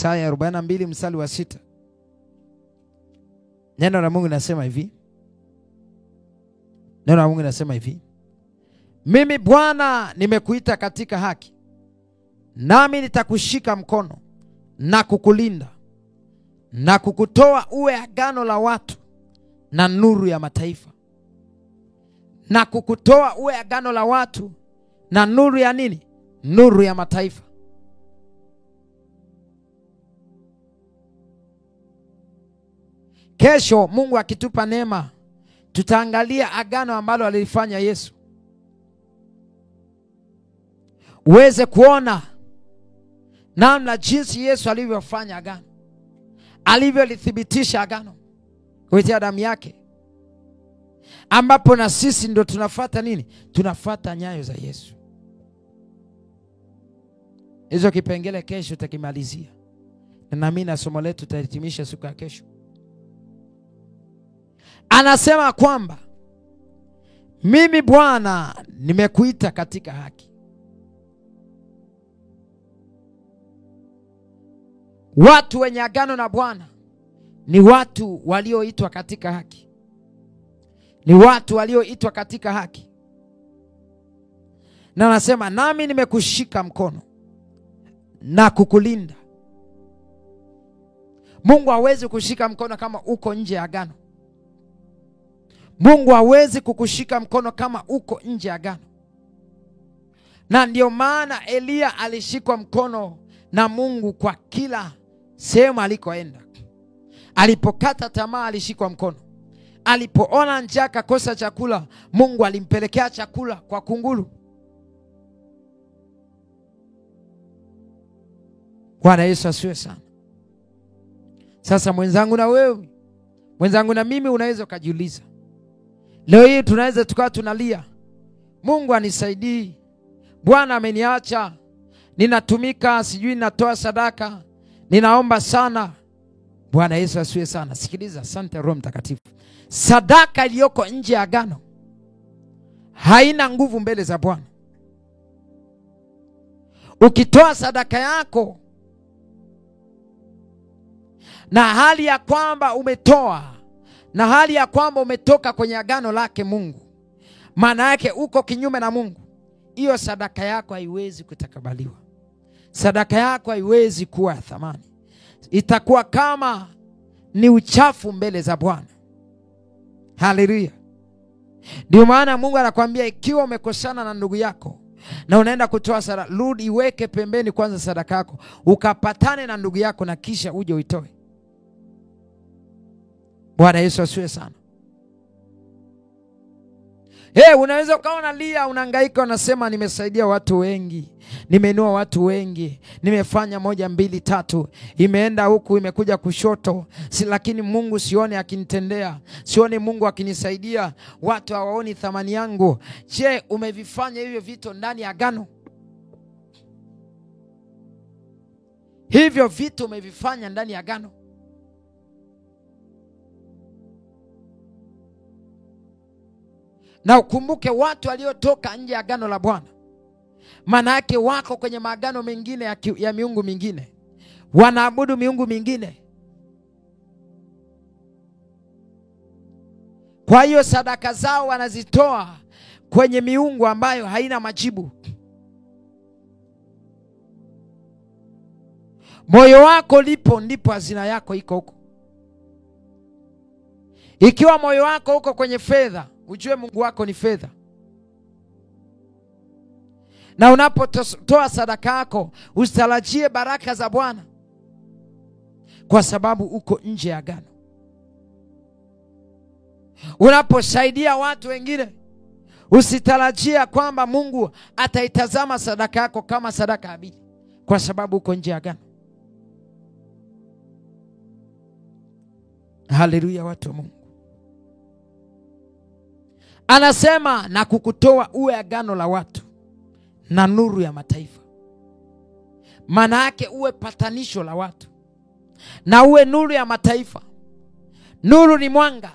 Isaya 42 mstari wa 6. Neno la Mungu linasema hivi. Neno la Mungu linasema hivi. Mimi Bwana nimekuita katika haki, nami nitakushika mkono na kukulinda na kukutoa uwe agano la watu na nuru ya mataifa. Na kukutoa uwe agano la watu na nuru ya nini? Nuru ya mataifa. Kesho Mungu akitupa neema, tutaangalia agano ambalo alilifanya Yesu. Uweze kuona namna jinsi Yesu alivyofanya agano, alivyolithibitisha agano kupitia damu yake, ambapo na sisi ndo tunafuata nini? Tunafuata nyayo za Yesu. Hizo kipengele kesho tutakimalizia, na nami na somo letu tutahitimisha siku ya kesho. Anasema kwamba mimi Bwana nimekuita katika haki. Watu wenye agano na Bwana ni watu walioitwa katika haki. Ni watu walioitwa katika haki. Na anasema nami nimekushika mkono na kukulinda. Mungu hawezi kushika mkono kama uko nje ya agano. Mungu hawezi kukushika mkono kama uko nje ya agano. Na ndio maana Elia alishikwa mkono na Mungu kwa kila sehemu alikoenda. Alipokata tamaa alishikwa mkono. Alipoona njaa akakosa chakula, Mungu alimpelekea chakula kwa kunguru. Bwana Yesu asifiwe sana. Sasa mwenzangu na wewe, mwenzangu na mimi, unaweza kujiuliza. Leo hii tunaweza tukawa tunalia, Mungu anisaidii, Bwana ameniacha, ninatumika, sijui natoa sadaka, ninaomba sana. Bwana Yesu asifiwe sana. Sikiliza, asante Roho Mtakatifu. Sadaka iliyoko nje ya agano haina nguvu mbele za Bwana. Ukitoa sadaka yako na hali ya kwamba umetoa, na hali ya kwamba umetoka kwenye agano lake Mungu, maana yake uko kinyume na Mungu, hiyo sadaka yako haiwezi kutakabaliwa. Sadaka yako haiwezi kuwa ya thamani. Itakuwa kama ni uchafu mbele za Bwana. Haleluya. Ndio maana Mungu anakuambia, ikiwa umekosana na ndugu yako na unaenda kutoa sadaka, rudi iweke pembeni kwanza sadaka yako, ukapatane na ndugu yako na kisha uje uitoe. Bwana Yesu asifiwe sana. Unaweza ukaona lia, unahangaika, unasema nimesaidia watu wengi, nimeinua watu wengi, nimefanya 1 2 3, imeenda huku imekuja kushoto, lakini Mungu sione akinitendea, sione Mungu akinisaidia, watu hawaoni thamani yangu. Je, umevifanya hivyo vitu ndani ya agano? Hivyo vitu umevifanya ndani ya agano? Na ukumbuke watu waliotoka nje ya agano la Bwana, maana yake wako kwenye maagano mengine ya miungu mingine, wanaabudu miungu mingine. Kwa hiyo sadaka zao wanazitoa kwenye miungu ambayo haina majibu. Moyo wako lipo ndipo hazina yako iko huko. Ikiwa moyo wako uko kwenye fedha, ujue Mungu wako ni fedha. Na unapotoa sadaka yako, usitarajie baraka za Bwana, kwa sababu uko nje ya agano. Unaposaidia watu wengine, usitarajia kwamba Mungu ataitazama sadaka yako kama sadaka habari, kwa sababu uko nje ya agano. Haleluya, watu wa Mungu. Anasema na kukutoa uwe agano la watu na nuru ya mataifa. Maana yake uwe patanisho la watu na uwe nuru ya mataifa. Nuru ni mwanga.